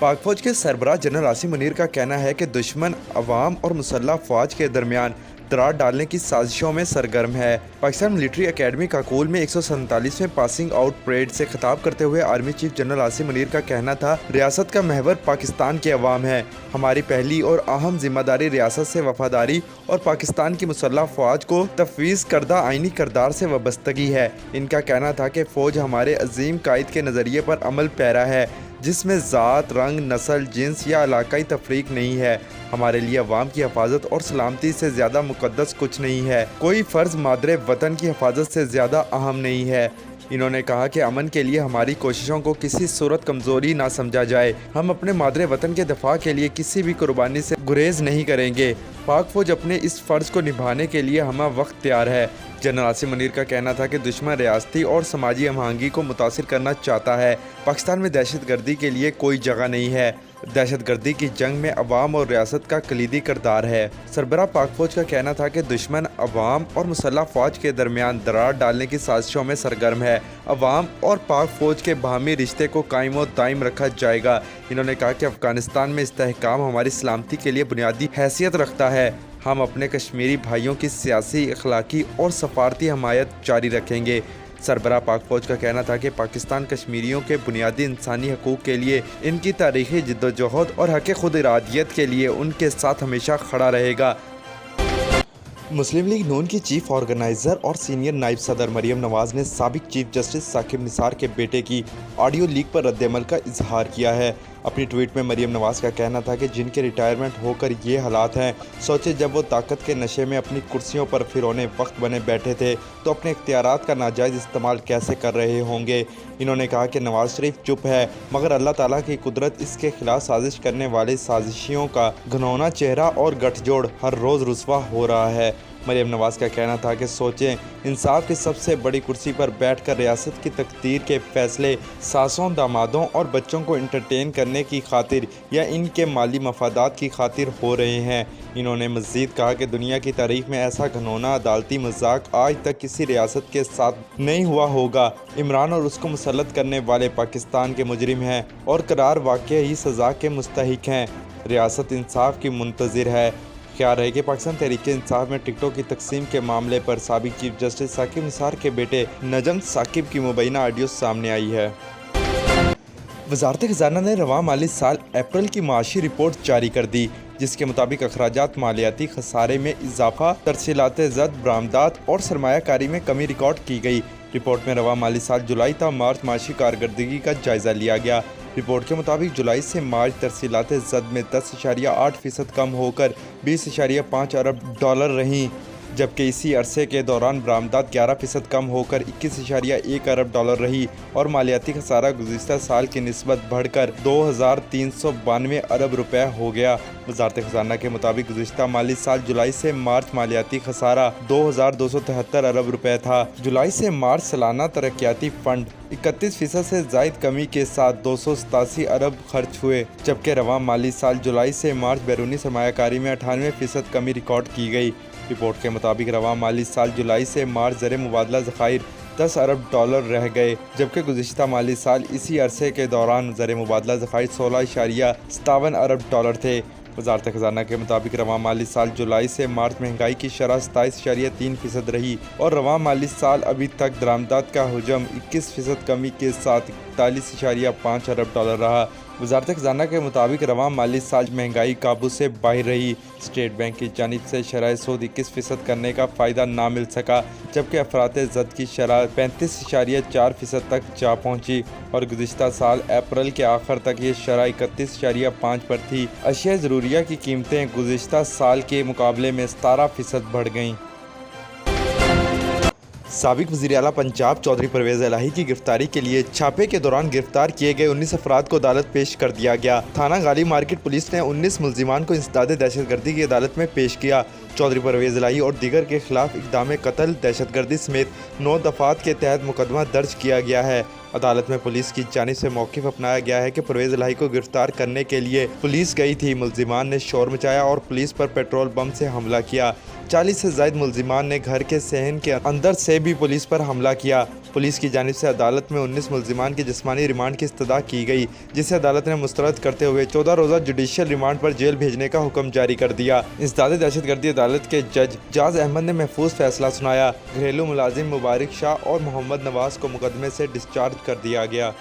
पाक फौज के सरबराह जनरल आसिम मुनीर का कहना है कि दुश्मन अवाम और मुसल्लह फ़ौज के दरमियान दरार डालने की साजिशों में सरगर्म है। पाकिस्तान मिलिट्री एकेडमी काकोल में 147वें पासिंग आउट परेड से खिताब करते हुए army chief general Asim Munir का कहना था, रियासत का महवर पाकिस्तान के अवाम है। हमारी पहली और अहम जिम्मेदारी रियासत से वफादारी और पाकिस्तान की मुसल्लह फ़ौज को तफवीज़ करदा आइनी किरदार से वाबस्तगी है। इनका कहना था कि फ़ौज हमारे अजीम कायद के नज़रिए पर अमल पैरा है, जिसमें ज़ात, रंग, नस्ल, जिन्स या इलाकाई तफरीक नहीं है। हमारे लिए अवाम की हिफाजत और सलामती से ज़्यादा मुक़द्दस कुछ नहीं है। कोई फ़र्ज़ मादरे वतन की हिफाजत से ज़्यादा अहम नहीं है। इन्होंने कहा कि अमन के लिए हमारी कोशिशों को किसी सूरत कमज़ोरी ना समझा जाए। हम अपने मादरे वतन के दफ़ा के लिए किसी भी कुर्बानी से गुरेज नहीं करेंगे। पाक फ़ौज अपने इस फ़र्ज़ को निभाने के लिए हम वक्त तैयार है। जनरल आसिम मुनीर का कहना था कि दुश्मन रियासती और समाजी हमआहंगी को मुतासिर करना चाहता है। पाकिस्तान में दहशतगर्दी के लिए कोई जगह नहीं है। दहशतगर्दी की जंग में अवाम और रियासत का कलीदी किरदार है। सरबराह पाक फौज का कहना था कि दुश्मन अवाम और मुसल्लह फ़ौज के दरमियान दरार डालने की साजिशों में सरगर्म है। अवाम और पाक फौज के बाहमी रिश्ते को कायम व दायम रखा जाएगा। इन्होंने कहा कि अफगानिस्तान में इस्तेहकाम हमारी सलामती के लिए बुनियादी हैसियत रखता है। हम अपने कश्मीरी भाइयों की सियासी, अखलाकी और सफारती हमायत जारी रखेंगे। सरबराह पाक फौज का कहना था कि पाकिस्तान कश्मीरियों के बुनियादी इंसानी हकूक़ के लिए, इनकी तारीख़ी जिद्दोजहद और हक़ खुद इरादियत के लिए उनके साथ हमेशा खड़ा रहेगा। मुस्लिम लीग नून की चीफ ऑर्गेनाइज़र और सीनियर नायब सदर मरीम नवाज़ ने साबिक चीफ जस्टिस साकिब निसार के बेटे की ऑडियो लीक पर रद्द-ए-अमल का इजहार किया है। अपनी ट्वीट में मरीम नवाज़ का कहना था कि जिनके रिटायरमेंट होकर ये हालात हैं, सोचे जब वो ताकत के नशे में अपनी कुर्सियों पर फिरौने वक्त बने बैठे थे तो अपने इख्तियारात का नाजायज़ इस्तेमाल कैसे कर रहे होंगे। इन्होंने कहा कि नवाज़ शरीफ चुप है, मगर अल्लाह ताला की कुदरत इसके खिलाफ साजिश करने वाले साजिशियों का घिनौना चेहरा और गठजोड़ हर रोज़ रुस्वा हो रहा है। मरीम नवाज़ का कहना था कि सोचें, इंसाफ की सबसे बड़ी कुर्सी पर बैठकर रियासत की तकदीर के फैसले सासों, दामादों और बच्चों को इंटरटेन करने की खातिर या इनके माली मफादात की खातिर हो रहे हैं। इन्होंने मज़ीद कहा कि दुनिया की तारीख में ऐसा घिनौना अदालती मजाक आज तक किसी रियासत के साथ नहीं हुआ होगा। इमरान और उसको मुसल्लत करने वाले पाकिस्तान के मुजरिम हैं और करार वाक़ई ही सज़ा के मुस्तहिक हैं। रियासत इंसाफ की मुंतज़िर है। ख्याल है कि पाकिस्तान तहरीक इंसाफ में टिकटों की तकसीम के मामले पर साबिक चीफ जस्टिस साकिब निसार के बेटे नजम साकिब की मुबैना ऑडियो सामने आई है। वज़ारत ख़ज़ाना ने रवां माली साल अप्रैल की माशी रिपोर्ट जारी कर दी, जिसके मुताबिक अखराजात, मालियाती खसारे में इजाफा, तरसीलात ज़द, बरामदात और सरमायाकारी में कमी रिकॉर्ड की गई। रिपोर्ट में रवां माली साल जुलाई ta मार्च माशी कारकर्दगी का जायज़ा लिया गया। रिपोर्ट के मुताबिक जुलाई से मार्च तरसीलात ज़द में 10.8% कम होकर 20.5 अरब डॉलर रहीं, जबकि इसी अरसे के दौरान बरामदात 11% कम होकर 21.1 अरब डॉलर रही और मालियाती खसारा गुज़िश्ता साल की निस्बत बढ़कर 2,392 अरब रुपए हो गया। वज़ारत ख़ज़ाना के मुताबिक गुज़िश्ता माली साल जुलाई से मार्च मालियाती खसारा 2,273 अरब रुपए था। जुलाई से मार्च सालाना तरक्याती फ़ंड 31% से ज़ायद कमी के साथ 287 अरब खर्च हुए, जबकि रवां माली साल जुलाई से मार्च बैरूनी सरमायाकारी में 98% कमी रिकॉर्ड की गई। रिपोर्ट के मुताबिक रवां माली साल जुलाई से मार्च ज़र मुबादला ज़खायर 10 अरब डॉलर रह गए, जबकि गुज़िश्ता माली साल इसी अरसे के दौरान ज़र मुबादला ज़खायर 16.57 अरब डॉलर थे। वज़ारत ख़ज़ाना के मुताबिक रवां माली साल जुलाई से मार्च महंगाई की शरह 27.3% रही और रवां माली साल अभी तक दरामदात का हुजम 21% कमी के साथ 41.5 अरब डॉलर रहा। वज़ारत ख़ज़ाना के मुताबिक रवां माली साल महंगाई काबू से बाहर रही। स्टेट बैंक की जानिब से शरह सूद 21% करने का फ़ायदा ना मिल सका, जबकि अफरात ज़द की शरह 35.4% तक जा पहुँची और गुज़िश्ता साल अप्रैल के आखिर तक ये शरह 31.5 पर थी। अशिया ज़रूरिया की कीमतें गुज़िश्ता साल के मुकाबले में 17% बढ़ गईं। साबिक वज़ीर आला पंजाब चौधरी परवेज़ इलाही की गिरफ्तारी के लिए छापे के दौरान गिरफ्तार किए गए 19 अफराद को अदालत पेश कर दिया गया। थाना गाली मार्केट पुलिस ने 19 मुल्जिमान को इंसदाद दहशतगर्दी की अदालत में पेश किया। चौधरी परवेज़ इलाही और दीगर के खिलाफ इक़दाम कत्ल, दहशतगर्दी समेत 9 दफ़ात के तहत मुकदमा दर्ज किया गया है। अदालत में पुलिस की जानिब से मौक़िफ़ अपनाया गया है कि परवेज़ इलाही को गिरफ्तार करने के लिए पुलिस गई थी। मुल्जिमान ने शोर मचाया और पुलिस पर पेट्रोल बम से हमला किया। 40 से ज़ायद मुल्जिमान ने घर के सहन के अंदर से भी पुलिस पर हमला किया। पुलिस की जानिब से अदालत में 19 मुलजिमान की जिस्मानी रिमांड की इस्तदा की गई, जिसे अदालत ने मुस्तरद करते हुए 14 रोज़ा जुडिशियल रिमांड पर जेल भेजने का हुक्म जारी कर दिया। इंसदाद दहशतगर्दी अदालत के जज जाज अहमद ने महफूज फैसला सुनाया। घरेलू मुलाजिम मुबारक शाह और मोहम्मद नवाज को मुकदमे से डिस्चार्ज कर दिया गया।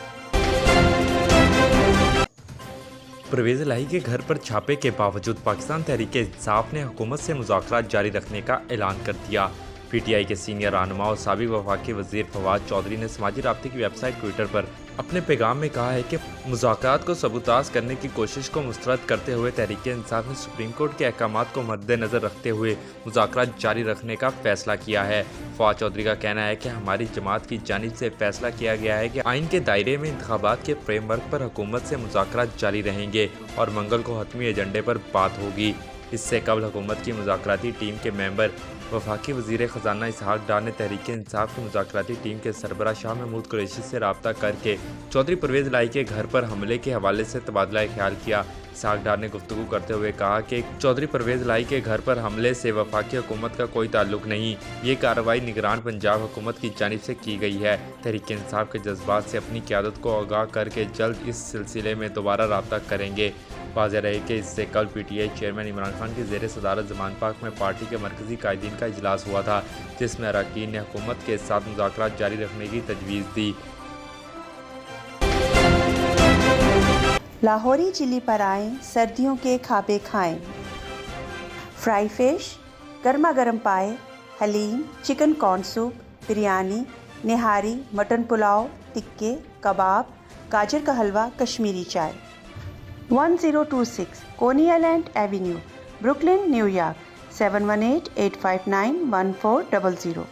परवेज़ इलाही के घर पर छापे के बावजूद पाकिस्तान तहरीक इंसाफ ने हुकूमत से मुज़ाकरात जारी रखने का ऐलान कर दिया। पीटीआई के सीनियर रहनुमा और साबिक वफाकी वज़ीर फवाद चौधरी ने समाजी राब्ते की वेबसाइट ट्विटर पर अपने पैगाम में कहा है कि मुज़ाकरात को सबूताज़ करने की कोशिश को मुस्तरद करते हुए तहरीक इंसाफ ने सुप्रीम कोर्ट के अहकामात को मद्देनज़र रखते हुए मुज़ाकरात जारी रखने का फैसला किया है। फवाद चौधरी का कहना है कि हमारी जमात की जानिब से फैसला किया गया है कि आइन के दायरे में इंतखाबात के फ्रेमवर्क पर हुकूमत से मुज़ाकरात जारी रहेंगे और मंगल को हतमी एजेंडे पर बात होगी। इससे कबल हुकूमत की मुज़ाकराती टीम के मेंबर वफाकी वज़ीर ख़जाना इसहाक डार ने तहरीक इंसाफ की मुज़ाकराती टीम के सरबरा शाह महमूद कुरैशी से रब्ता करके चौधरी परवेज़ इलाही के घर पर हमले के हवाले से तबादला ख्याल किया। इसहाक डार ने गुफ्तगू करते हुए कहा कि चौधरी परवेज़ इलाही के घर पर हमले से वफाकी हुकूमत का कोई ताल्लुक नहीं, ये कार्रवाई निगरान पंजाब हुकूमत की जानिब से की गई है। तहरीक इंसाफ के जज्बात से अपनी क़यादत को आगाह करके जल्द इस सिलसिले में दोबारा रब्ता करेंगे। वाज़ेह रहे कि इससे कल पीटीआई चेयरमैन इमरान खान की ज़ेर सदारत ज़मान पाक में पार्टी के मरकज़ी कायदीन का इजलास हुआ था, जिसमें अरकान ने हुकूमत के साथ मुज़ाकरात जारी रखने की तजवीज़ दी। लाहौरी चिली पर आएँ, सर्दियों के खाबे खाएँ। फ्राई फिश, गर्मा गर्म paya, haleem, chicken corn soup, biryani, nihari, mutton pulao, टिक्के, कबाब, गाजर का हलवा, कश्मीरी चाय। 1026 कोनी आइलैंड एवेन्यू, ब्रुकलिन, न्यूयॉर्क 718-859-1400।